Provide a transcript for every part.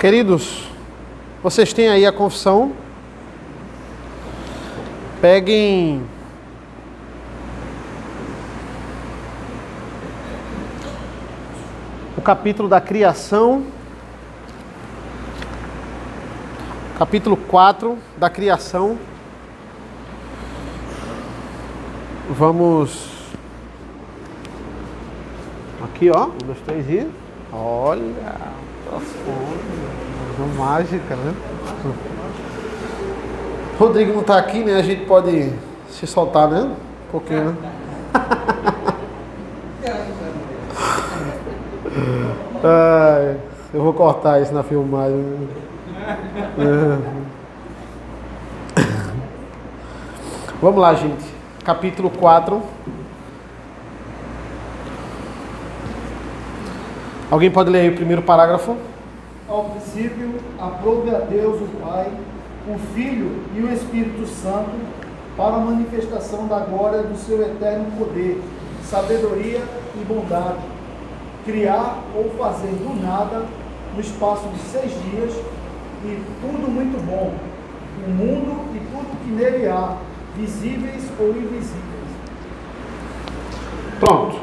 Queridos, vocês têm aí a confissão. Peguem o capítulo da criação, capítulo 4 da criação. Vamos aqui, ó, 1, 2, 3 e olha, profundo, mágica, né? Rodrigo não está aqui, né? A gente pode se soltar, né? Um pouquinho, né? Ai, eu vou cortar isso na filmagem. Vamos lá, gente. Capítulo 4. Alguém pode ler aí o primeiro parágrafo? Ao princípio, aprove a Deus o Pai, o Filho e o Espírito Santo, para a manifestação da glória do seu eterno poder, sabedoria e bondade, criar ou fazer do nada, no espaço de 6 dias, e tudo muito bom, o mundo e tudo que nele há, visíveis ou invisíveis. Pronto.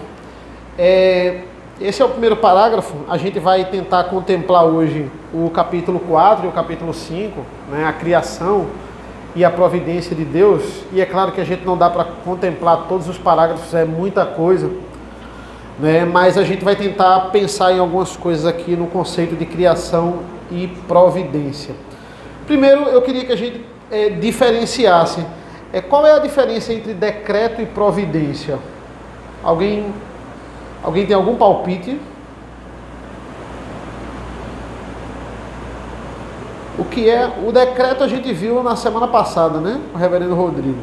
Esse é o primeiro parágrafo. A gente vai tentar contemplar hoje o capítulo 4 e o capítulo 5, né, a criação e a providência de Deus. E é claro que a gente não dá para contemplar todos os parágrafos, é muita coisa, né, mas a gente vai tentar pensar em algumas coisas aqui no conceito de criação e providência. Primeiro, eu queria que a gente diferenciasse. Qual é a diferença entre decreto e providência? Alguém tem algum palpite? O que é? O decreto a gente viu na semana passada, né? O reverendo Rodrigo.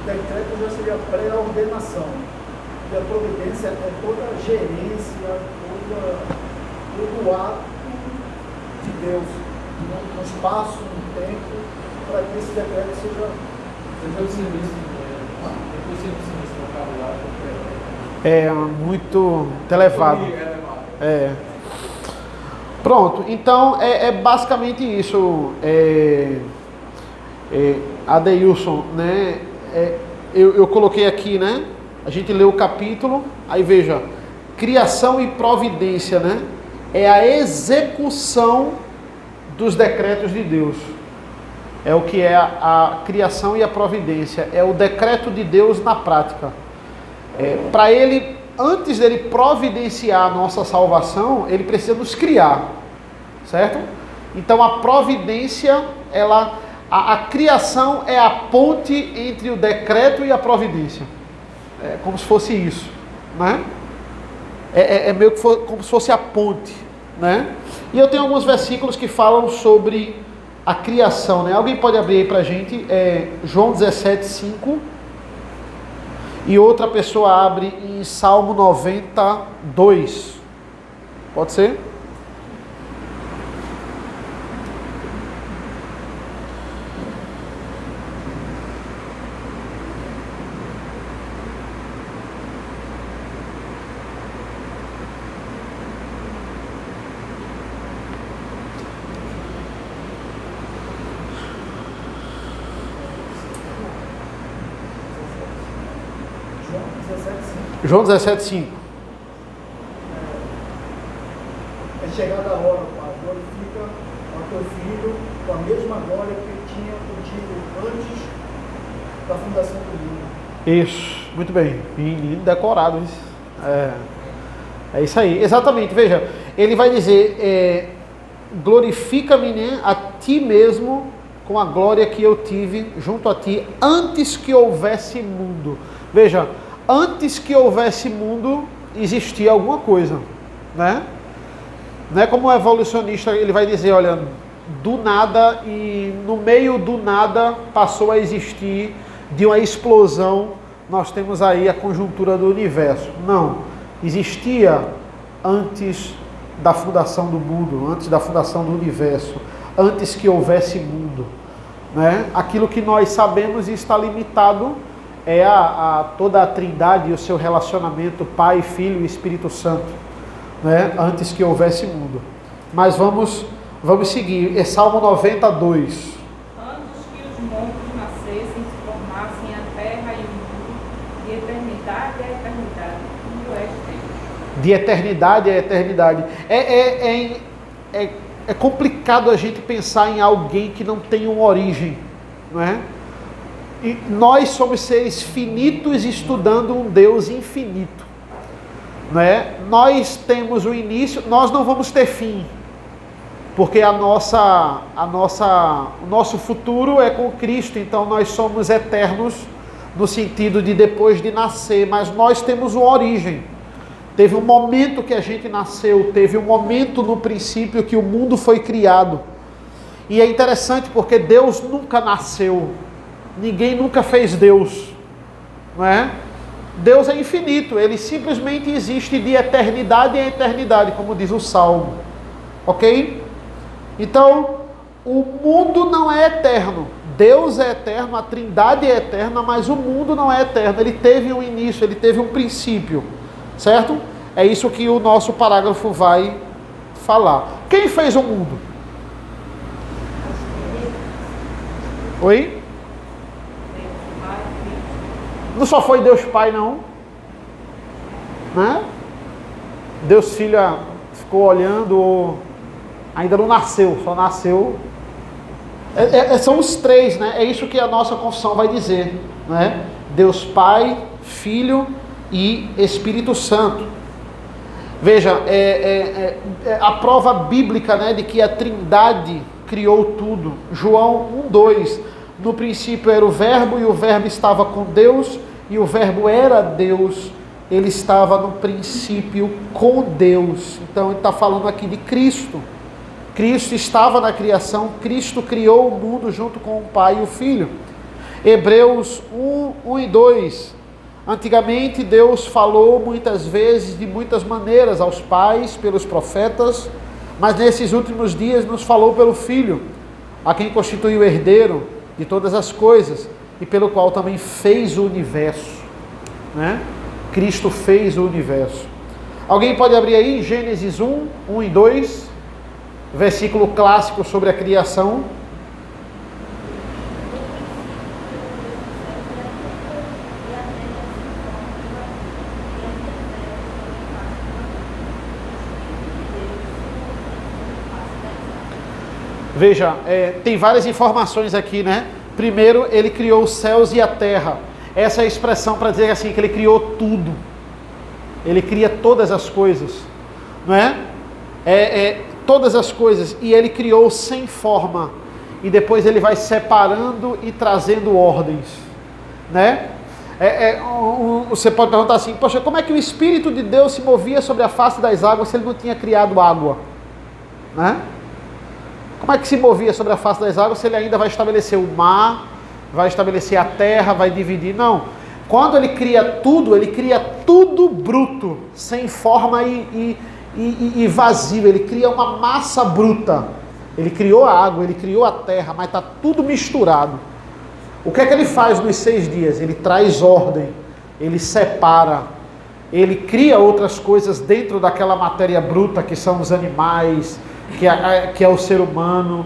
O decreto já seria pré-ordenação. E a providência é toda a gerência, todo o ato de Deus, no espaço, no tempo, para que esse decreto seja... É muito elevado. Pronto, então é basicamente isso, Adeilson, né? Eu coloquei aqui, né? A gente lê o capítulo, aí veja, criação e providência, né? É a execução dos decretos de Deus. É o que é a criação e a providência. É o decreto de Deus na prática. Para ele, antes dele providenciar a nossa salvação, ele precisa nos criar, certo? Então a providência, a criação é a ponte entre o decreto e a providência. É como se fosse isso, né? Meio que como se fosse a ponte, né? E eu tenho alguns versículos que falam sobre a criação, né? Alguém pode abrir aí pra gente? João 17:5. E outra pessoa abre em Salmo 92. Pode ser? João 17:5. É chegada a hora, Pai, glorifica ao teu Filho com a mesma glória que tinha contigo antes da fundação do mundo. Isso, muito bem. Menino decorado isso. É isso aí, exatamente. Veja, ele vai dizer, glorifica-me, né, a ti mesmo com a glória que eu tive junto a ti antes que houvesse mundo. Veja, antes que houvesse mundo, existia alguma coisa, né? Não é como o evolucionista, ele vai dizer, olha, do nada, e no meio do nada passou a existir, de uma explosão, nós temos aí a conjuntura do universo. Não, existia antes da fundação do mundo, antes da fundação do universo, antes que houvesse mundo, né? Aquilo que nós sabemos e está limitado é toda a Trindade e o seu relacionamento Pai, Filho e Espírito Santo, né? Antes que houvesse mundo. Mas vamos seguir. É Salmo 92. Antes que os montes nascessem, se formassem a terra e o mundo, de eternidade a eternidade, tudo és Deus. De eternidade a eternidade. É complicado a gente pensar em alguém que não tem uma origem, não é? E nós somos seres finitos estudando um Deus infinito, não é? Nós temos o início, nós não vamos ter fim, porque o nosso futuro é com Cristo, então nós somos eternos no sentido de depois de nascer, mas nós temos uma origem. Teve um momento que a gente nasceu, teve um momento no princípio que o mundo foi criado. E é interessante porque Deus nunca nasceu. Ninguém nunca fez Deus, não é? Deus é infinito, Ele simplesmente existe de eternidade em eternidade, como diz o Salmo, ok? Então, o mundo não é eterno, Deus é eterno, a Trindade é eterna, mas o mundo não é eterno, ele teve um início, ele teve um princípio, certo? É isso que o nosso parágrafo vai falar. Quem fez o mundo? Oi? Não só foi Deus Pai, não, né? Deus Filho ficou olhando, ainda não nasceu, só nasceu. São os três, né? É isso que a nossa confissão vai dizer, né? Deus Pai, Filho e Espírito Santo. Veja, a prova bíblica, né, de que a Trindade criou tudo. João 1:2. No princípio era o Verbo, e o Verbo estava com Deus, e o Verbo era Deus. Ele estava no princípio com Deus. Então ele está falando aqui de Cristo. Cristo estava na criação, Cristo criou o mundo junto com o Pai e o Filho. Hebreus 1:1-2. Antigamente Deus falou muitas vezes, de muitas maneiras, aos pais, pelos profetas, mas nesses últimos dias nos falou pelo Filho, a quem constituiu o herdeiro de todas as coisas, e pelo qual também fez o universo, né? Cristo fez o universo. Alguém pode abrir aí Gênesis 1:1-2, versículo clássico sobre a criação. Veja, tem várias informações aqui, né? Primeiro, ele criou os céus e a terra. Essa é a expressão para dizer assim, que ele criou tudo. Ele cria todas as coisas, não é? Todas as coisas. E ele criou sem forma. E depois ele vai separando e trazendo ordens, né? Você pode perguntar assim, poxa, como é que o Espírito de Deus se movia sobre a face das águas se ele não tinha criado água, né? Como é que se movia sobre a face das águas se ele ainda vai estabelecer o mar, vai estabelecer a terra, vai dividir? Não. Quando ele cria tudo bruto, sem forma e vazio. Ele cria uma massa bruta. Ele criou a água, ele criou a terra, mas está tudo misturado. O que é que ele faz nos 6 dias? Ele traz ordem, ele separa, ele cria outras coisas dentro daquela matéria bruta que são os animais, que é o ser humano.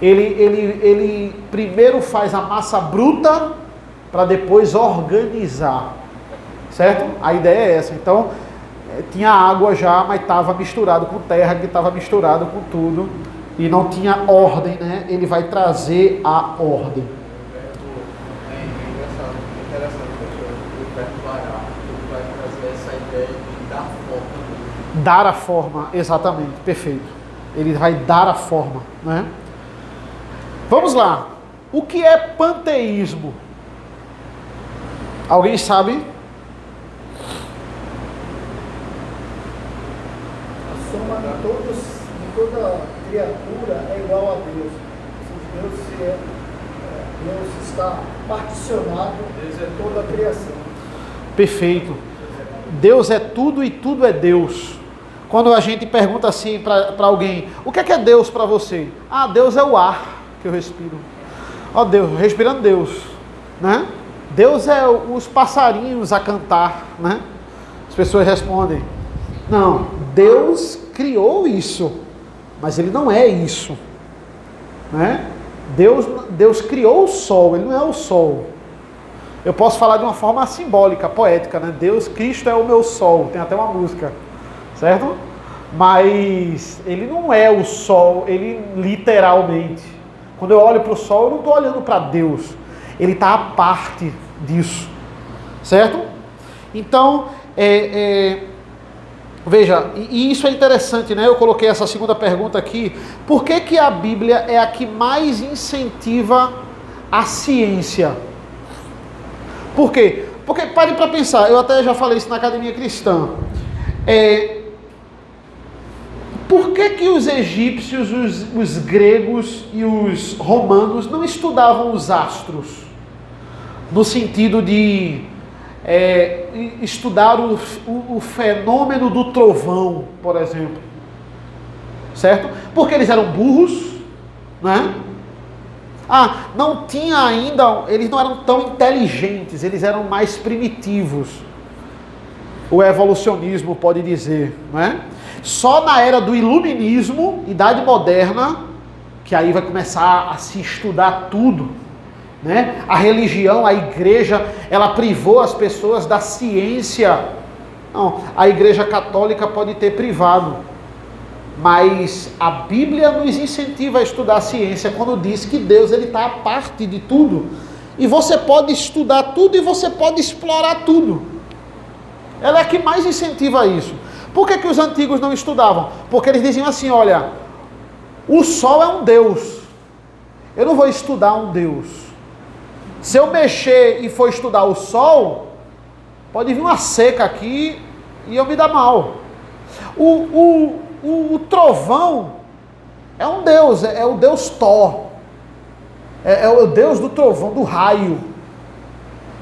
Ele primeiro faz a massa bruta para depois organizar, certo? A ideia é essa. Então, tinha água já, mas estava misturado com terra, que estava misturado com tudo, e não tinha ordem, né? Ele vai trazer a ordem. É interessante o verbo varar, ele vai trazer essa ideia de dar forma. Dar a forma, exatamente, perfeito. Ele vai dar a forma, né? Vamos lá. O que é panteísmo? Alguém sabe? A soma de toda criatura é igual a Deus. Deus está particionado em toda a criação. Perfeito. Deus é tudo e tudo é Deus. Quando a gente pergunta assim para alguém, o que é Deus para você? Ah, Deus é o ar que eu respiro. Ó Deus, respirando Deus, né? Deus é os passarinhos a cantar, né? As pessoas respondem, não, Deus criou isso, mas ele não é isso, né? Deus criou o sol, ele não é o sol. Eu posso falar de uma forma simbólica, poética, né? Cristo é o meu sol, tem até uma música, certo? Mas ele não é o sol, ele literalmente. Quando eu olho para o sol, eu não estou olhando para Deus, ele está à parte disso, certo? Então, veja, e isso é interessante, né? Eu coloquei essa segunda pergunta aqui. Por que a Bíblia é a que mais incentiva a ciência? Por quê? Porque, pare para pensar, eu até já falei isso na Academia Cristã. Por que os egípcios, os gregos e os romanos não estudavam os astros? No sentido de estudar o fenômeno do trovão, por exemplo. Certo? Porque eles eram burros, né? Não tinha ainda, eles não eram tão inteligentes, eles eram mais primitivos. O evolucionismo pode dizer, né? Só na era do iluminismo, Idade Moderna, que aí vai começar a se estudar tudo, né? A religião, a igreja, ela privou as pessoas da ciência. Não, a igreja católica pode ter privado, mas a Bíblia nos incentiva a estudar a ciência quando diz que Deus está à parte de tudo. E você pode estudar tudo e você pode explorar tudo. Ela é a que mais incentiva isso. Por que os antigos não estudavam? Porque eles diziam assim, olha, o sol é um Deus. Eu não vou estudar um Deus. Se eu mexer e for estudar o sol, pode vir uma seca aqui e eu me dar mal. O trovão é um Deus, é o Deus Thor. É o Deus do trovão, do raio.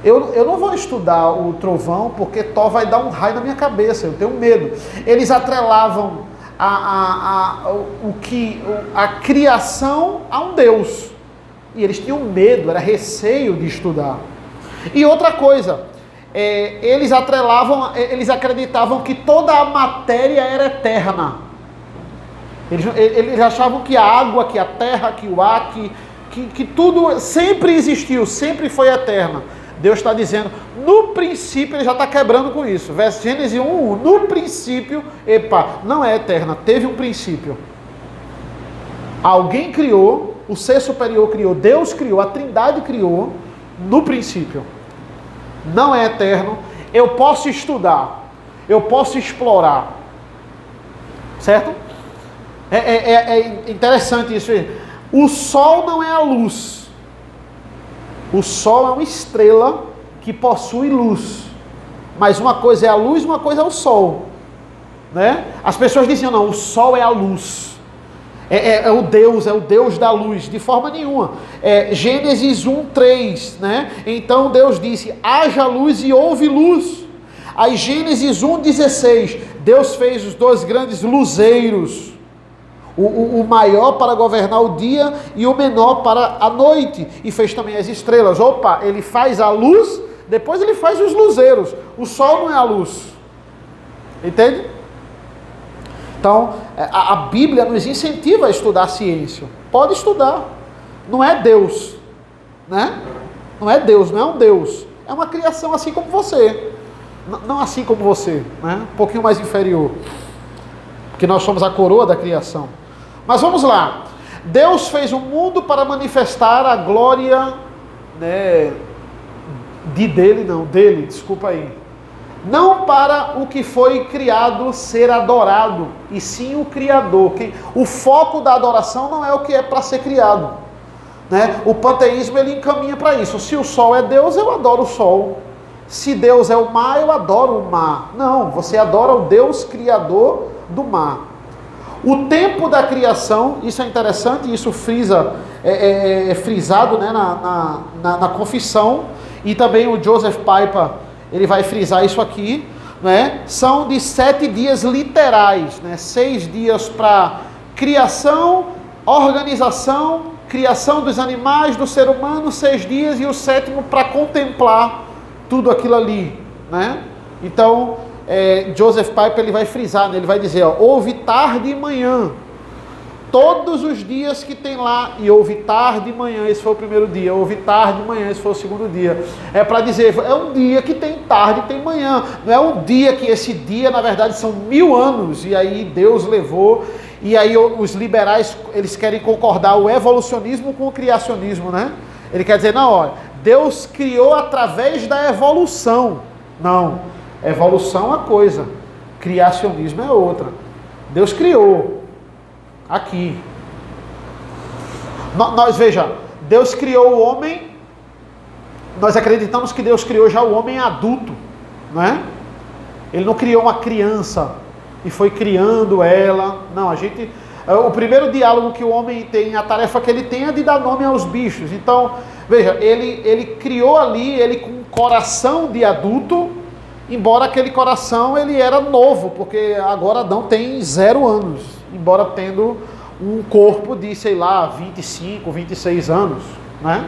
Eu não vou estudar o trovão porque Thor vai dar um raio na minha cabeça, eu tenho medo. Eles atrelavam a criação a um Deus. E eles tinham medo, era receio de estudar. E outra coisa, eles acreditavam que toda a matéria era eterna. Eles achavam que a água, que a terra, que o ar, que tudo sempre existiu, sempre foi eterna. Deus está dizendo, no princípio, ele já está quebrando com isso. Gênesis 1:1, no princípio, não é eterna, teve um princípio. Alguém criou, o ser superior criou, Deus criou, a Trindade criou, no princípio. Não é eterno, eu posso estudar, eu posso explorar. Certo? É interessante isso aí. O sol não é a luz. O sol é uma estrela que possui luz. Mas uma coisa é a luz, uma coisa é o sol. Né? As pessoas diziam, não, o sol é a luz. É o Deus da luz. De forma nenhuma. Gênesis 1:3, né? Então Deus disse, haja luz e houve luz. Aí Gênesis 1:16, Deus fez os dois grandes luzeiros. O maior para governar o dia e o menor para a noite. E fez também as estrelas. Ele faz a luz, depois ele faz os luzeiros. O sol não é a luz. Entende? Então, a Bíblia nos incentiva a estudar a ciência. Pode estudar. Não é Deus. Né? Não é Deus, não é um Deus. É uma criação assim como você. Não assim como você. Né? Um pouquinho mais inferior. Porque nós somos a coroa da criação. Mas vamos lá. Deus fez o mundo para manifestar a glória, né, dele, desculpa aí. Não para o que foi criado ser adorado, e sim o Criador. O foco da adoração não é o que é para ser criado. Né? O panteísmo ele encaminha para isso. Se o sol é Deus, eu adoro o sol. Se Deus é o mar, eu adoro o mar. Não, você adora o Deus Criador do mar. O tempo da criação, isso é interessante, isso frisa, é frisado, né, na confissão, e também o Joseph Piper, ele vai frisar isso aqui, né, são de 7 dias literais, né, 6 dias para criação, organização, criação dos animais, do ser humano, 6 dias, e o 7º para contemplar tudo aquilo ali, né, então... Joseph Piper ele vai frisar, né? Ele vai dizer, houve tarde e manhã. Todos os dias que tem lá, e houve tarde e manhã, esse foi o primeiro dia, houve tarde e manhã, esse foi o segundo dia. É para dizer, é um dia que tem tarde e tem manhã. Não é um dia que esse dia, na verdade, são 1000 anos, e aí Deus levou, e aí os liberais, eles querem concordar o evolucionismo com o criacionismo, né? Ele quer dizer, não, olha, Deus criou através da evolução. Não, evolução é uma coisa, criacionismo é outra. Deus criou. Aqui. Veja, Deus criou o homem, nós acreditamos que Deus criou já o homem adulto, não é? Ele não criou uma criança e foi criando ela. Não, o primeiro diálogo que o homem tem, a tarefa que ele tem é de dar nome aos bichos. Então, veja, ele criou ali, ele com um coração de adulto, embora aquele coração ele era novo, porque agora Adão tem 0 anos. Embora tendo um corpo de, sei lá, 25, 26 anos, né?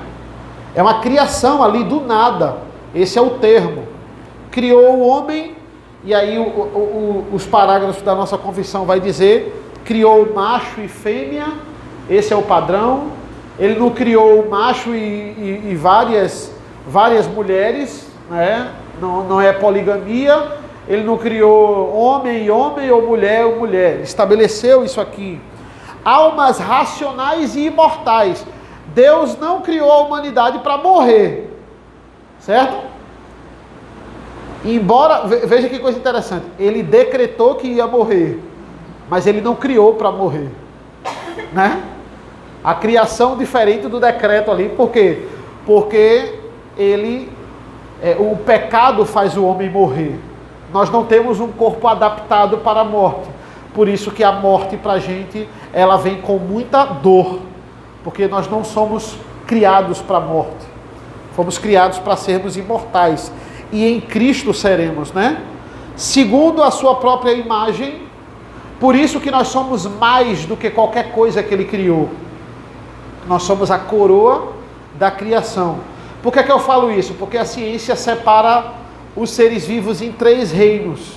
É uma criação ali do nada, esse é o termo. Criou o homem, e aí os parágrafos da nossa confissão vai dizer, criou macho e fêmea, esse é o padrão. Ele não criou macho e várias mulheres, né? Não é poligamia. Ele não criou homem ou mulher. Estabeleceu isso aqui. Almas racionais e imortais. Deus não criou a humanidade para morrer. Certo? Embora, veja que coisa interessante. Ele decretou que ia morrer. Mas ele não criou para morrer. Né? A criação diferente do decreto ali. Por quê? Porque o pecado faz o homem morrer. Nós não temos um corpo adaptado para a morte. Por isso que a morte para a gente, ela vem com muita dor. Porque nós não somos criados para a morte. Fomos criados para sermos imortais. E em Cristo seremos, né? Segundo a sua própria imagem. Por isso que nós somos mais do que qualquer coisa que Ele criou. Nós somos a coroa da criação. Por que é que eu falo isso? Porque a ciência separa os seres vivos em 3 reinos,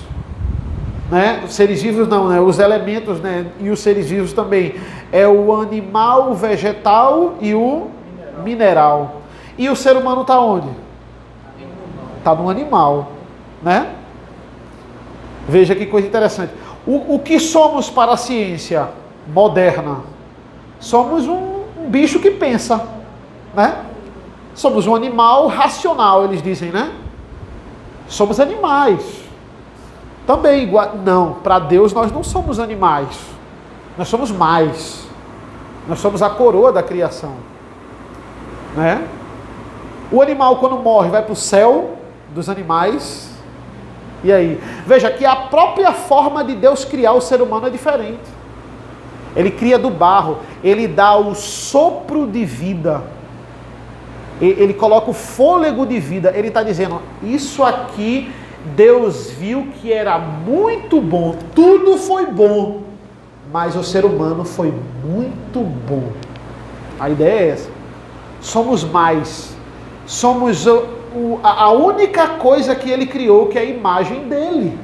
né? Os seres vivos não, né? Os elementos, né? E os seres vivos também. É o animal, o vegetal e o mineral. E o ser humano está onde? Está no animal, né? Veja que coisa interessante. O que somos para a ciência moderna? Somos um bicho que pensa, né? Somos um animal racional, eles dizem, né? Somos animais. Também igual. Não, para Deus nós não somos animais. Nós somos mais. Nós somos a coroa da criação. Né? O animal quando morre vai para o céu dos animais. E aí? Veja que a própria forma de Deus criar o ser humano é diferente. Ele cria do barro. Ele dá o sopro de vida. Ele coloca o fôlego de vida. Ele está dizendo, isso aqui Deus viu que era muito bom. Tudo foi bom. Mas o ser humano foi muito bom. A ideia é essa. Somos mais. Somos a única coisa que Ele criou, que é a imagem dEle.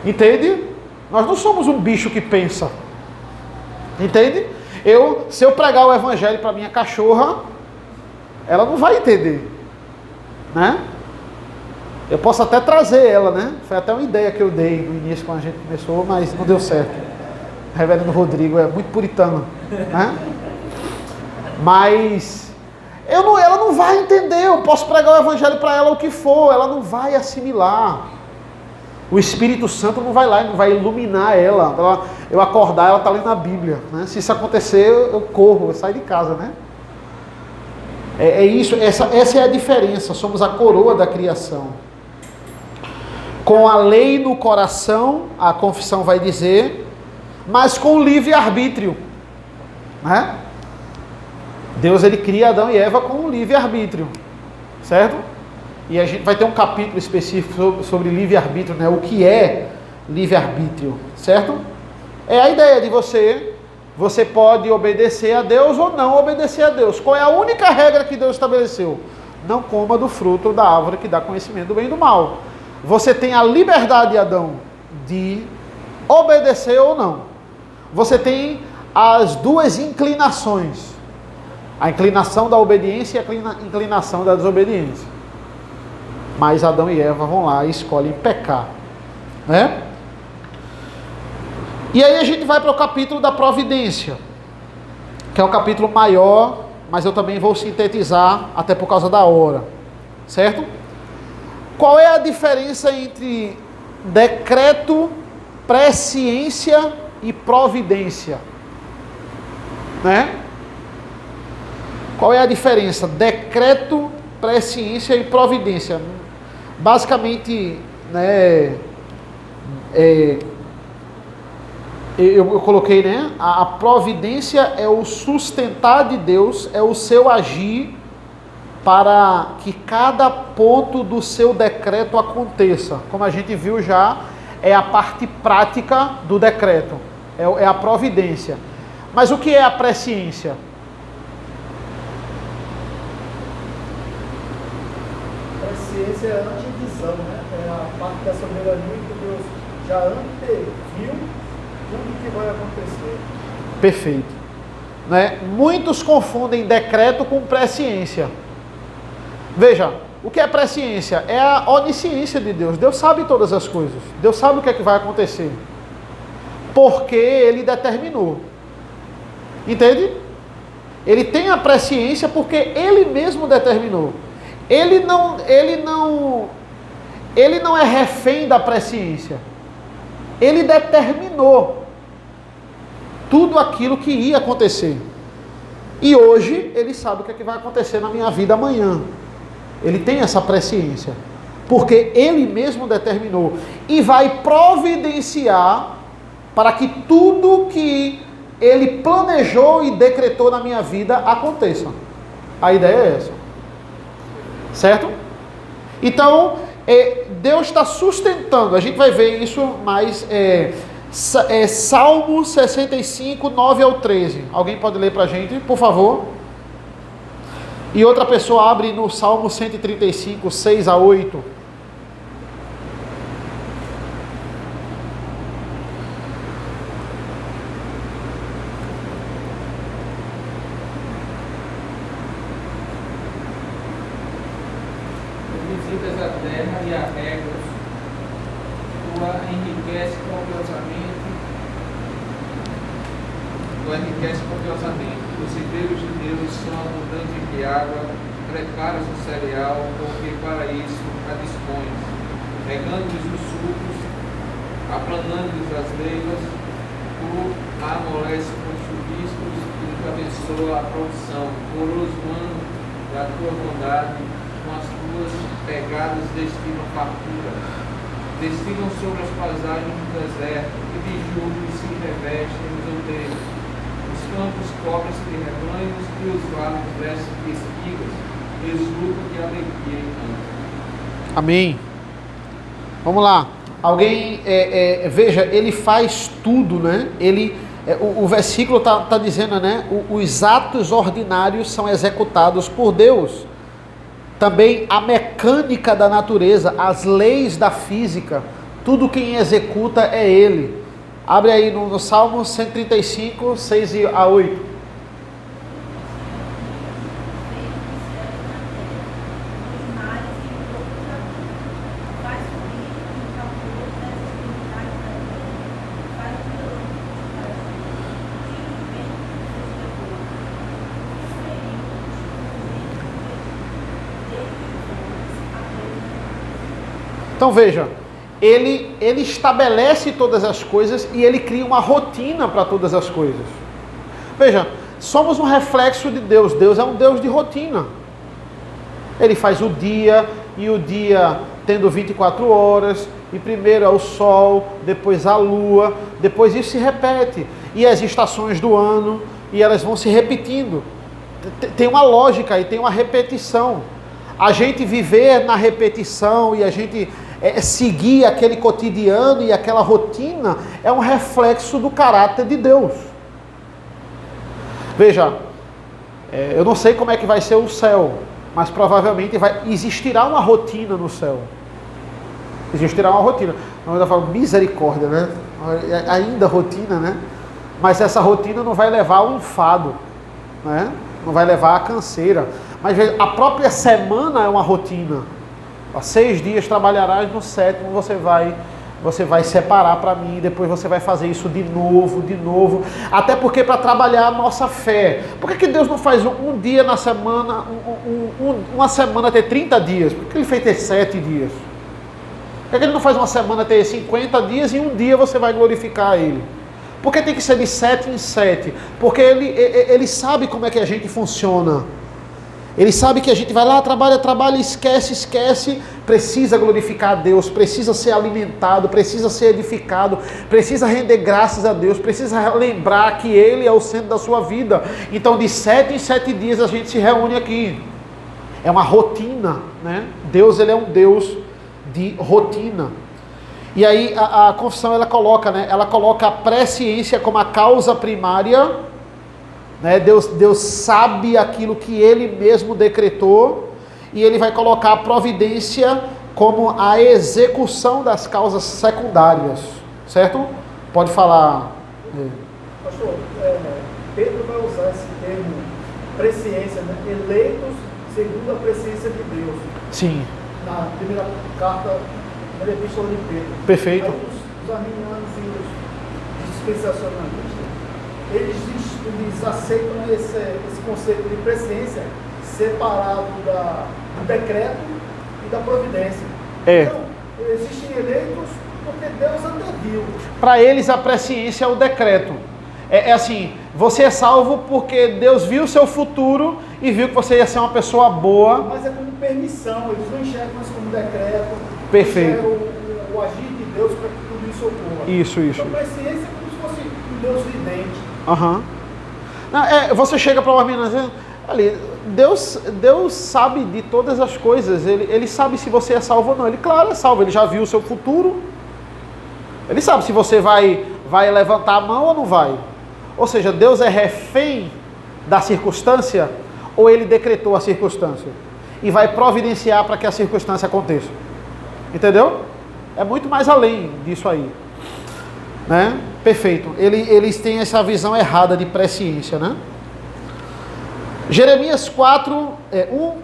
Entende? Nós não somos um bicho que pensa. Entende? Se eu pregar o evangelho para minha cachorra, ela não vai entender, né? Eu posso até trazer ela, né? Foi até uma ideia que eu dei no início quando a gente começou, mas não deu certo. O reverendo Rodrigo é muito puritano, né? Mas ela não vai entender. Eu posso pregar o evangelho para ela o que for, ela não vai assimilar. O Espírito Santo não vai lá, não vai iluminar ela. Eu acordar, ela está lendo a Bíblia, né? Se isso acontecer, eu corro, eu saio de casa, né? É isso, essa é a diferença. Somos a coroa da criação. Com a lei no coração, a confissão vai dizer, mas com o livre-arbítrio, né? Deus, ele cria Adão e Eva com o livre-arbítrio, certo? E a gente vai ter um capítulo específico sobre livre-arbítrio, né? O que é livre-arbítrio, certo? É a ideia de você pode obedecer a Deus ou não obedecer a Deus. Qual é a única regra que Deus estabeleceu? Não coma do fruto da árvore que dá conhecimento do bem e do mal. Você tem a liberdade, Adão, de obedecer ou não. Você tem as duas inclinações. A inclinação da obediência e a inclinação da desobediência. Mas Adão e Eva vão lá e escolhem pecar, né? E aí a gente vai para o capítulo da providência, que é um capítulo maior, mas eu também vou sintetizar, até por causa da hora, certo? Qual é a diferença entre decreto, presciência e providência? Né? Qual é a diferença? Decreto, presciência e providência. Basicamente, né, eu coloquei, né? A providência é o sustentar de Deus, é o seu agir para que cada ponto do seu decreto aconteça. Como a gente viu já, é a parte prática do decreto, é a providência. Mas o que é a presciência? Presciência é a antevisão, né? É a parte da soberania que Deus já anteviu tudo que vai acontecer. Perfeito. Né? Muitos confundem decreto com presciência. Veja, o que é presciência? É a onisciência de Deus. Deus sabe todas as coisas. Deus sabe o que é que vai acontecer. Porque Ele determinou. Entende? Ele tem a presciência porque Ele mesmo determinou. Ele não é refém da presciência. Ele determinou tudo aquilo que ia acontecer. E hoje Ele sabe o que é que vai acontecer na minha vida amanhã. Ele tem essa presciência. Porque Ele mesmo determinou. E vai providenciar para que tudo que Ele planejou e decretou na minha vida aconteça. A ideia é essa. Certo? Então, Deus está sustentando. A gente vai ver isso mais... Salmo 65, 9 ao 13. Alguém pode ler para a gente, por favor? E outra pessoa abre no Salmo 135, 6 a 8. Visitas a terra e a regras, tu a enriquece copiosamente. Os ribeiros de Deus são abundantes de água, preparas o cereal, porque para isso a dispões, regando-lhes os sulcos, aplanando-lhes as leivas, tu a amolece com chuviscos e te abençoa a produção. Poroso ano da tua bondade, com as tuas pegadas destinam fartura. Destinam sobre as paisagens do deserto, e de júbilo se revestem os outeiros. Os campos cobrem-se de rebanhos, e os vales vestem de espigas, exultam de alegria e canto. Amém. Vamos lá. Alguém, veja, Ele faz tudo, né? O versículo está dizendo, né? Os atos ordinários são executados por Deus. Também a mecânica da natureza, as leis da física, tudo quem executa é Ele. Abre aí no Salmo 135, 6 a 8. Então veja, ele estabelece todas as coisas e Ele cria uma rotina para todas as coisas. Veja, somos um reflexo de Deus. Deus é um Deus de rotina. Ele faz o dia, e o dia tendo 24 horas, e primeiro é o sol, depois a lua, depois isso se repete. E as estações do ano, e elas vão se repetindo. Tem uma lógica e tem uma repetição. A gente viver na repetição e a gente seguir aquele cotidiano e aquela rotina é um reflexo do caráter de Deus. Veja, eu não sei como é que vai ser o céu, mas provavelmente existirá uma rotina no céu. Existirá uma rotina. Nós ainda falamos misericórdia, né? Ainda rotina, né? Mas essa rotina não vai levar a um enfado, né? Não vai levar a canseira. Mas veja, a própria semana é uma rotina. 6 dias trabalharás, no 7º você vai separar para mim, depois você vai fazer isso de novo. Até porque para trabalhar a nossa fé. Por que Deus não faz um dia na semana, uma semana ter 30 dias? Por que Ele fez ter 7 dias? Por que Ele não faz uma semana ter 50 dias e um dia você vai glorificar Ele? Por que tem que ser de 7 em 7? Porque Ele sabe como é que a gente funciona. Ele sabe que a gente vai lá, trabalha, esquece, precisa glorificar a Deus, precisa ser alimentado, precisa ser edificado, precisa render graças a Deus, precisa lembrar que Ele é o centro da sua vida. Então de 7 em 7 dias a gente se reúne aqui. É uma rotina, né? Deus, Ele é um Deus de rotina. E aí a confissão ela coloca, né? Ela coloca a presciência como a causa primária. Deus sabe aquilo que Ele mesmo decretou e Ele vai colocar a providência como a execução das causas secundárias, certo? Pode falar. Pastor, Pedro vai usar esse termo presciência, né? Eleitos segundo a presciência de Deus. Sim. Na primeira carta, primeira epístola de Pedro. Perfeito. Aí os arminianos e os dispensacionalistas, eles aceitam esse conceito de presciência separado do decreto e da providência. Então, existem eleitos porque Deus anteviu. Para eles a presciência é o decreto. É assim, você é salvo porque Deus viu o seu futuro e viu que você ia ser uma pessoa boa. Mas é como permissão, eles não enxergam isso como decreto. Perfeito. O agir de Deus para que tudo isso ocorra. Isso. Então, presciência é como se fosse um Deus vidente. Você chega para o arminiano dizendo, ali, Deus sabe de todas as coisas, ele sabe se você é salvo ou não. Ele, claro, é salvo, Ele já viu o seu futuro. Ele sabe se você vai levantar a mão ou não vai. Ou seja, Deus é refém da circunstância ou Ele decretou a circunstância e vai providenciar para que a circunstância aconteça. Entendeu? É muito mais além disso aí. Né? Perfeito. Eles têm essa visão errada de presciência, né? Jeremias 4,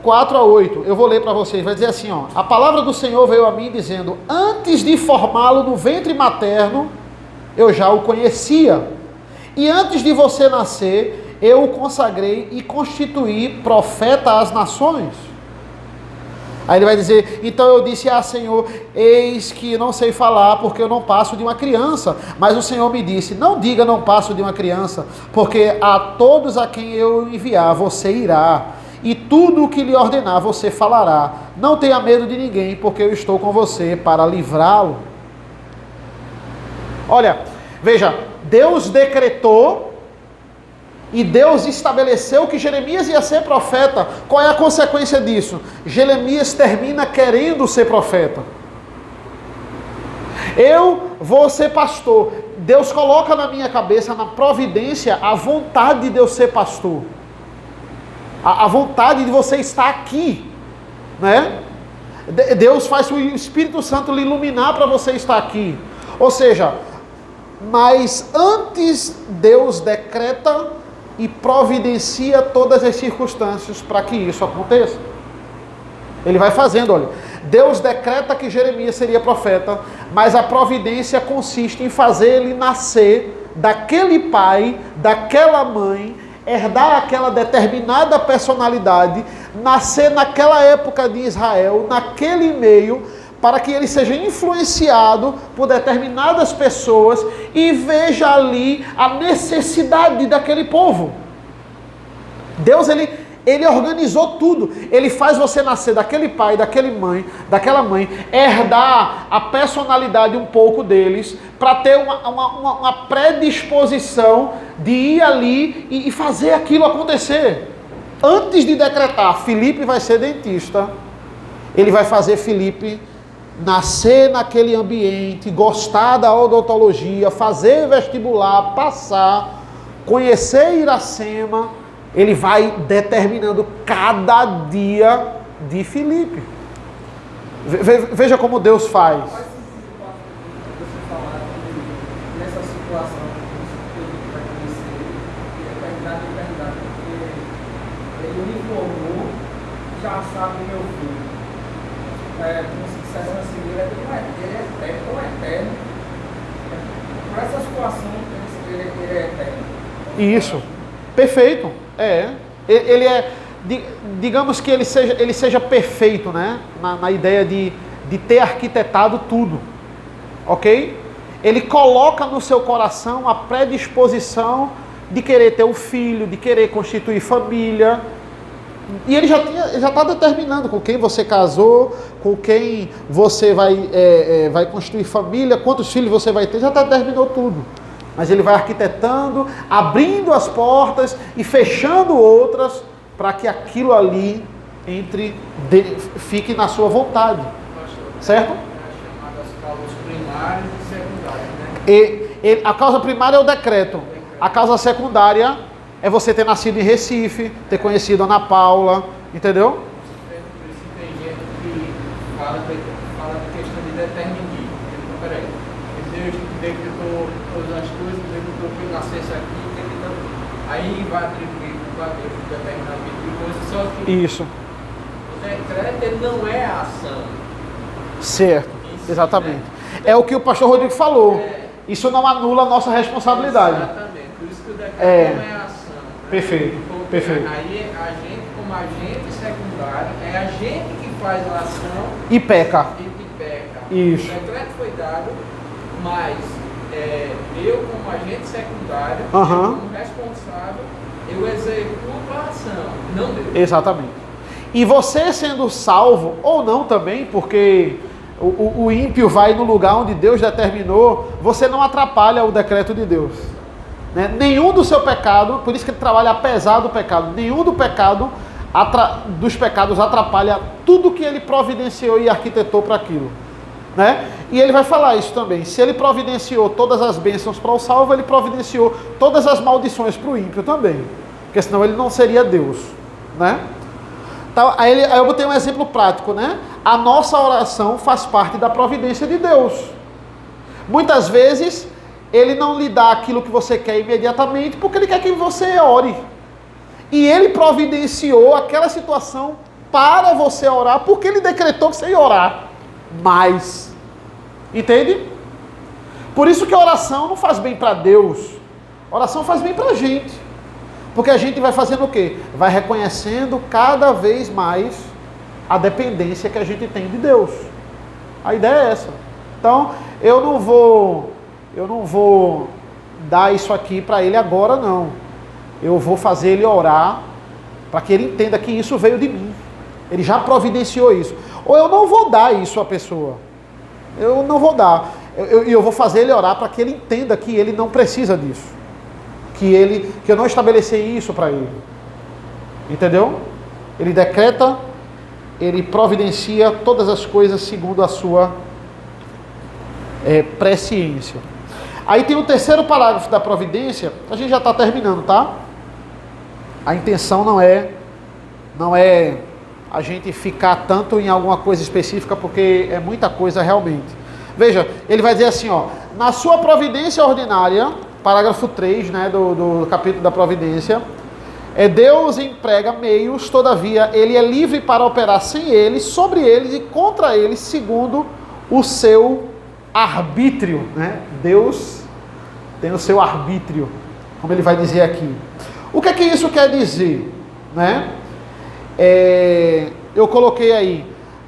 4 a 8. Eu vou ler para vocês. Vai dizer assim, ó. A palavra do Senhor veio a mim dizendo: antes de formá-lo no ventre materno, eu já o conhecia. E antes de você nascer, eu o consagrei e constituí profeta às nações. Aí ele vai dizer, então eu disse, Senhor, eis que não sei falar, porque eu não passo de uma criança. Mas o Senhor me disse, não diga não passo de uma criança, porque a todos a quem eu enviar você irá, e tudo o que lhe ordenar você falará. Não tenha medo de ninguém, porque eu estou com você para livrá-lo. Olha, veja, Deus decretou e Deus estabeleceu que Jeremias ia ser profeta. Qual é a consequência disso? Jeremias termina querendo ser profeta. Eu vou ser pastor. Deus coloca na minha cabeça, na providência, a vontade de Deus ser pastor. A vontade de você estar aqui, né? Deus faz o Espírito Santo lhe iluminar para você estar aqui. Ou seja, mas antes Deus decreta e providencia todas as circunstâncias para que isso aconteça. Ele vai fazendo, olha. Deus decreta que Jeremias seria profeta, mas a providência consiste em fazer ele nascer daquele pai, daquela mãe, herdar aquela determinada personalidade, nascer naquela época de Israel, naquele meio, para que ele seja influenciado por determinadas pessoas e veja ali a necessidade daquele povo. Deus, ele organizou tudo. Ele faz você nascer daquele pai, daquela mãe, herdar a personalidade um pouco deles, para ter uma predisposição de ir ali e fazer aquilo acontecer. Antes de decretar, Filipe vai ser dentista, ele vai fazer Filipe nascer naquele ambiente, gostar da odontologia, fazer vestibular, passar, conhecer Iracema. Ele vai determinando cada dia de Filipe. Veja como Deus faz. Faz sentido você falar que nessa situação, me formou, já sabe o meu filho. Como se dissesse assim, ele é tão eterno. Por essa situação, ele é eterno. Isso. Perfeito. Ele é, digamos que ele seja perfeito, né? Na ideia de ter arquitetado tudo. Ok? Ele coloca no seu coração a predisposição de querer ter um filho, de querer constituir família. E ele já está determinando com quem você casou, com quem você vai constituir família, quantos filhos você vai ter, já determinou tudo. Mas ele vai arquitetando, abrindo as portas e fechando outras para que aquilo ali fique na sua vontade. Certo? É chamadas causas primárias e secundárias, né? A causa primária é o decreto. A causa secundária é você ter nascido em Recife, ter conhecido Ana Paula, entendeu? Por isso tem gente que fala da questão de determinismo. Então, peraí, Deus decretou todas as coisas, decretou que eu nascesse aqui, aí vai atribuir para Deus um determinado tipo de coisa, só que Isso. o decreto ele não é a ação. Certo, exatamente. É o que o pastor Rodrigo falou. Isso não anula a nossa responsabilidade. Exatamente, por isso que o decreto não é a ação. Né? Perfeito, perfeito. Aí a gente, como agente secundário, é a gente que faz a ação E peca. e peca. Isso. O decreto foi dado, mas eu, como agente secundário, eu, Aham. como responsável, eu executo a ação, não Deus. Exatamente. E você sendo salvo, ou não também, porque o ímpio vai no lugar onde Deus determinou, você não atrapalha o decreto de Deus. Né? Nenhum do seu pecado, por isso que ele trabalha apesar do pecado, nenhum dos pecados atrapalha tudo que ele providenciou e arquitetou para aquilo. Né? E ele vai falar isso também. Se ele providenciou todas as bênçãos para o salvo, ele providenciou todas as maldições para o ímpio também. Porque senão ele não seria Deus. Né? Então, aí eu botei um exemplo prático, né? A nossa oração faz parte da providência de Deus. Muitas vezes, ele não lhe dá aquilo que você quer imediatamente, porque ele quer que você ore. E ele providenciou aquela situação para você orar, porque ele decretou que você ia orar mais. Entende? Por isso que a oração não faz bem para Deus. A oração faz bem para a gente. Porque a gente vai fazendo o quê? Vai reconhecendo cada vez mais a dependência que a gente tem de Deus. A ideia é essa. Então, eu não vou dar isso aqui para ele agora, não. Eu vou fazer ele orar para que ele entenda que isso veio de mim. Ele já providenciou isso. Ou eu não vou dar isso à pessoa. Eu não vou dar. Eu vou fazer ele orar para que ele entenda que ele não precisa disso. Que eu não estabeleci isso para ele. Entendeu? Ele decreta, ele providencia todas as coisas segundo a sua presciência. Aí tem o terceiro parágrafo da providência, a gente já está terminando, tá? A intenção não é a gente ficar tanto em alguma coisa específica, porque é muita coisa realmente. Veja, ele vai dizer assim, ó, na sua providência ordinária, parágrafo 3, né, do capítulo da providência, Deus emprega meios, todavia ele é livre para operar sem eles, sobre eles e contra eles, segundo o seu arbítrio. Né? Deus tem o seu arbítrio, como ele vai dizer aqui. O que é que isso quer dizer? Né? Eu coloquei aí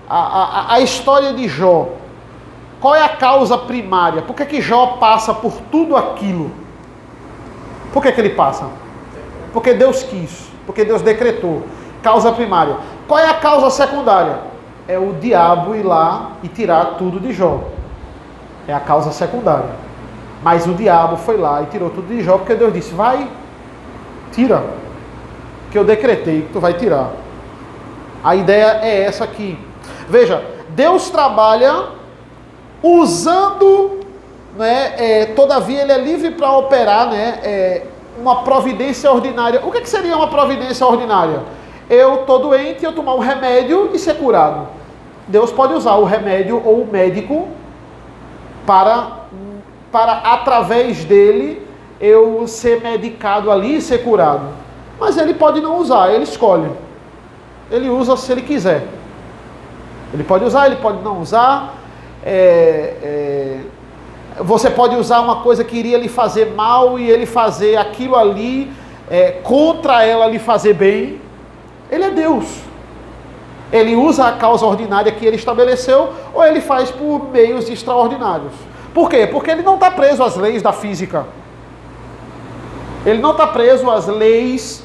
a história de Jó. Qual é a causa primária? Por que Jó passa por tudo aquilo? Por que ele passa? Porque Deus quis, porque Deus decretou. Causa primária. Qual é a causa secundária? É o diabo ir lá e tirar tudo de Jó. É a causa secundária. Mas o diabo foi lá e tirou tudo de Jó, porque Deus disse, vai, tira, que eu decretei que tu vai tirar. A ideia é essa aqui. Veja, Deus trabalha usando, né, todavia ele é livre para operar, né, uma providência ordinária. O que seria uma providência ordinária? Eu estou doente, eu tomar um remédio e ser curado. Deus pode usar o remédio ou o médico para através dele eu ser medicado ali e ser curado. Mas ele pode não usar, ele escolhe. ele usa se ele quiser. Ele pode usar, ele pode não usar. Você pode usar uma coisa que iria lhe fazer mal e ele fazer aquilo ali contra ela lhe fazer bem. Ele é Deus. Ele usa a causa ordinária que ele estabeleceu ou ele faz por meios extraordinários. Por quê? Porque ele não está preso às leis da física. Ele não está preso às leis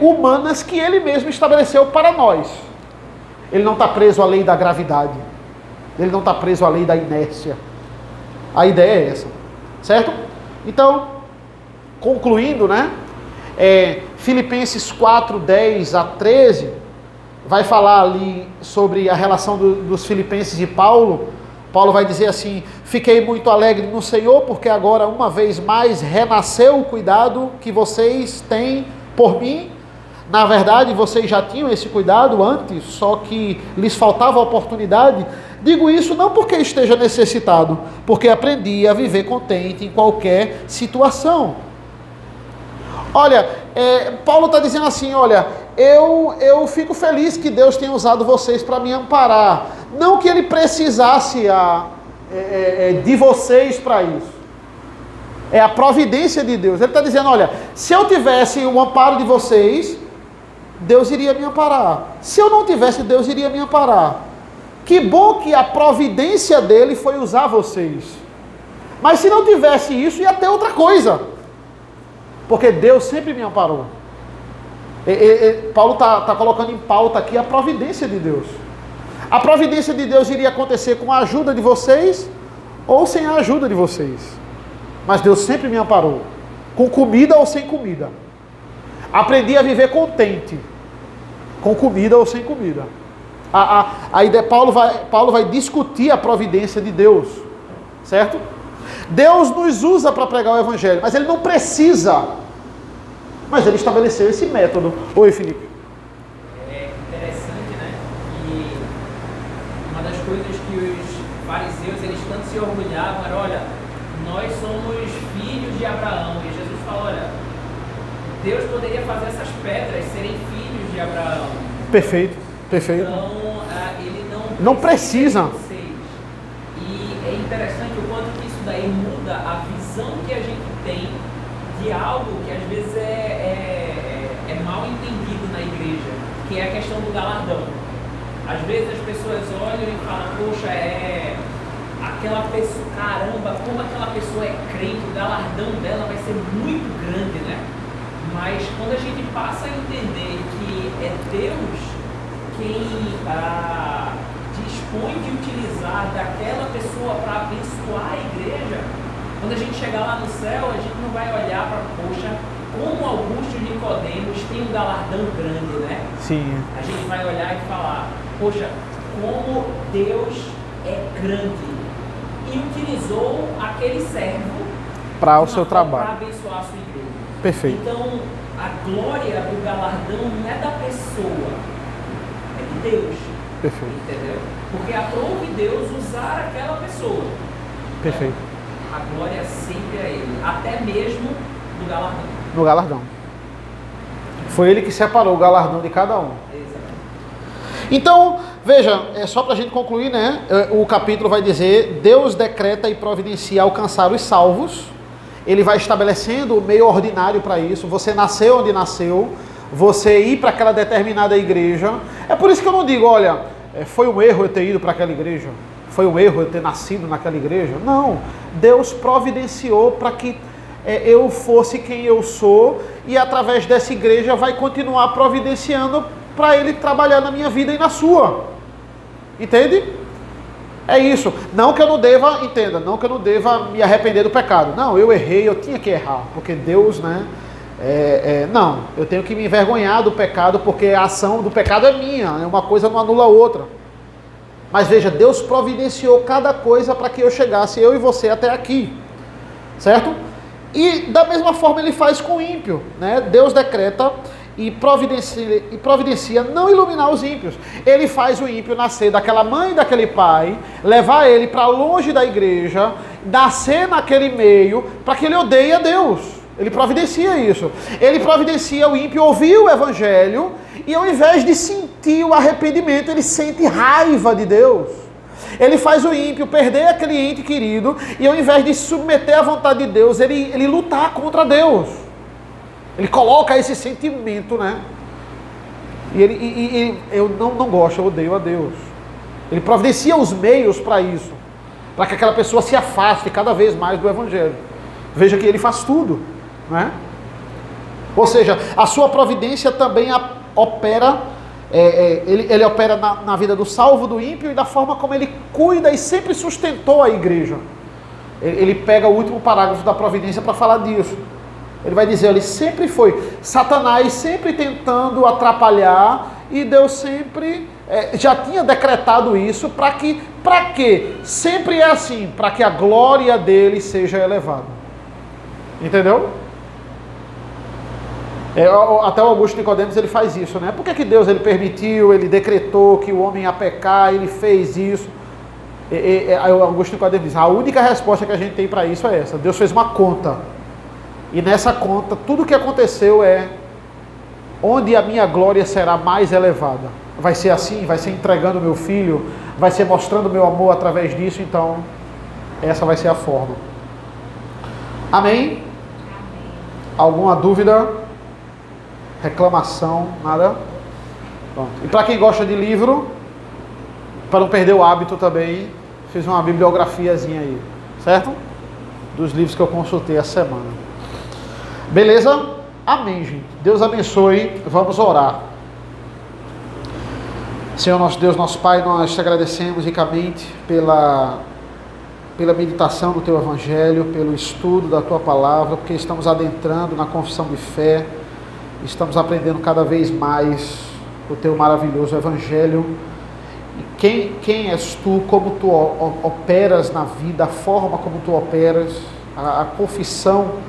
humanas que ele mesmo estabeleceu para nós. Ele não está preso à lei da gravidade. Ele não está preso à lei da inércia. A ideia é essa, certo? Então, concluindo, né? Filipenses 4, 10 a 13, vai falar ali sobre a relação dos filipenses e Paulo. Paulo vai dizer assim: fiquei muito alegre no Senhor, porque agora uma vez mais renasceu o cuidado que vocês têm por mim. Na verdade, vocês já tinham esse cuidado antes, só que lhes faltava oportunidade. Digo isso não porque esteja necessitado, porque aprendi a viver contente em qualquer situação. Olha, Paulo está dizendo assim, olha, eu fico feliz que Deus tenha usado vocês para me amparar. Não que ele precisasse de vocês para isso. É a providência de Deus. Ele está dizendo, olha, se eu tivesse o amparo de vocês, Deus iria me amparar. Se eu não tivesse, Deus iria me amparar. Que bom que a providência dele foi usar vocês. Mas se não tivesse isso, ia ter outra coisa. Porque Deus sempre me amparou. Paulo está colocando em pauta aqui a providência de Deus. A providência de Deus iria acontecer com a ajuda de vocês ou sem a ajuda de vocês. Mas Deus sempre me amparou. Com comida ou sem comida. Aprendi a viver contente. Com comida ou sem comida. A ideia, Paulo vai discutir a providência de Deus. Certo? Deus nos usa para pregar o Evangelho, mas Ele não precisa. Mas Ele estabeleceu esse método. Oi, Felipe. É interessante, né? Que uma das coisas que os fariseus, eles tanto se orgulhavam, era, olha, nós somos filhos de Abraão. E Jesus falou, olha, Deus poderia fazer essas pedras serem filhos de Abraão. Perfeito, perfeito. Então, ele não precisa. De vocês. E é interessante o quanto que isso daí muda a visão que a gente tem de algo que às vezes é mal entendido na igreja, que é a questão do galardão. Às vezes as pessoas olham e falam, poxa, aquela pessoa, caramba, como aquela pessoa é crente, o galardão dela vai ser muito grande, né? Mas quando a gente passa a entender que é Deus quem dispõe de utilizar daquela pessoa para abençoar a igreja, quando a gente chegar lá no céu, a gente não vai olhar para, poxa, como Augusto e Nicodemos tem um galardão grande, né? Sim. A gente vai olhar e falar, poxa, como Deus é grande e utilizou aquele servo para o seu trabalho, para abençoar a sua igreja. Perfeito. Então, a glória do galardão não é da pessoa, é de Deus. Perfeito. Entendeu? Porque aprove Deus usar aquela pessoa. Perfeito. A glória sempre é Ele, até mesmo do galardão. No galardão. Foi Ele que separou o galardão de cada um. Exatamente. Então, veja, só para a gente concluir, né? O capítulo vai dizer, Deus decreta e providencia alcançar os salvos. Ele vai estabelecendo o meio ordinário para isso. Você nasceu onde nasceu, você ir para aquela determinada igreja. É por isso que eu não digo, olha, foi um erro eu ter ido para aquela igreja, foi um erro eu ter nascido naquela igreja. Não, Deus providenciou para que eu fosse quem eu sou, e através dessa igreja vai continuar providenciando para Ele trabalhar na minha vida e na sua. Entende? É isso. Não que eu não deva, entenda, não que eu não deva me arrepender do pecado. Não, eu errei, eu tinha que errar, porque Deus, né? Não, eu tenho que me envergonhar do pecado, porque a ação do pecado é minha, uma coisa não anula a outra. Mas veja, Deus providenciou cada coisa para que eu chegasse, eu e você, até aqui. Certo? E da mesma forma Ele faz com o ímpio, né? Deus decreta e providencia não iluminar os ímpios. Ele faz o ímpio nascer daquela mãe e daquele pai, levar ele para longe da igreja, nascer naquele meio, para que ele odeie a Deus. Ele providencia isso. Ele providencia o ímpio ouvir o evangelho, e ao invés de sentir sentiu arrependimento, ele sente raiva de Deus. Ele faz o ímpio perder aquele ente querido e ao invés de se submeter à vontade de Deus, ele lutar contra Deus. Ele coloca esse sentimento, né? E eu não gosto, eu odeio a Deus. Ele providencia os meios para isso, para que aquela pessoa se afaste cada vez mais do Evangelho. Veja que ele faz tudo, né? Ou seja, a sua providência também opera, ele opera na vida do salvo, do ímpio e da forma como ele cuida e sempre sustentou a igreja. Ele pega o último parágrafo da providência para falar disso. Ele vai dizer, ele sempre foi, Satanás sempre tentando atrapalhar e Deus sempre já tinha decretado isso para quê? Sempre é assim, para que a glória dele seja elevada. Entendeu? Até o Augusto Nicodemos ele faz isso, né? Por que Deus ele permitiu, ele decretou que o homem ia pecar, ele fez isso? Aí o Augusto Nicodemos diz, a única resposta que a gente tem para isso é essa, Deus fez uma conta. E nessa conta, tudo o que aconteceu é onde a minha glória será mais elevada. Vai ser assim, vai ser entregando meu filho, vai ser mostrando meu amor através disso, então essa vai ser a forma. Amém? Alguma dúvida? Reclamação? Nada? Pronto. E para quem gosta de livro, para não perder o hábito também, fiz uma bibliografiazinha aí, certo? Dos livros que eu consultei essa semana. Beleza? Amém, gente. Deus abençoe. Vamos orar. Senhor nosso Deus, nosso Pai, nós te agradecemos ricamente pela meditação do Teu Evangelho, pelo estudo da Tua Palavra, porque estamos adentrando na confissão de fé, estamos aprendendo cada vez mais o Teu maravilhoso Evangelho. E quem és Tu, como Tu operas na vida, a forma como Tu operas, a confissão.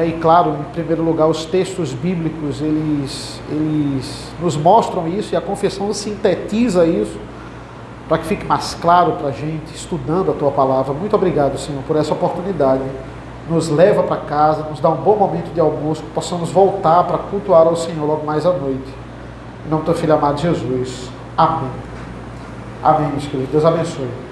E claro, em primeiro lugar, os textos bíblicos, eles nos mostram isso e a confissão sintetiza isso para que fique mais claro para a gente, estudando a Tua Palavra. Muito obrigado, Senhor, por essa oportunidade. Nos leva para casa, nos dá um bom momento de almoço, que possamos voltar para cultuar ao Senhor logo mais à noite. Em nome do Teu Filho amado Jesus. Amém. Amém, meus queridos. Deus abençoe.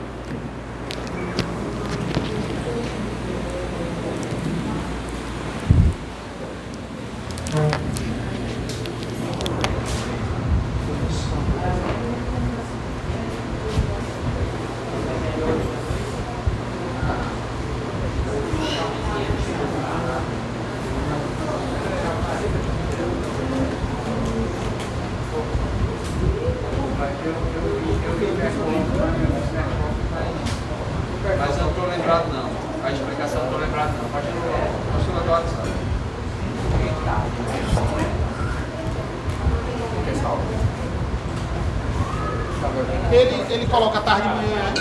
Mas eu não estou lembrado não. A explicação não estou lembrado não. Pode ir no WhatsApp. Ele coloca tarde e manhã.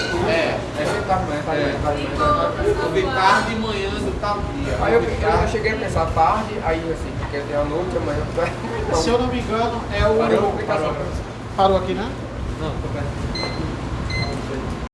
Sempre tarde de manhã. Eu vi tarde e manhã do tal dia. Aí eu cheguei a pensar tarde, aí assim, porque tem a noite, amanhã. Se eu não me engano, é o... Parou. Parou aqui, né? Não, estou perto.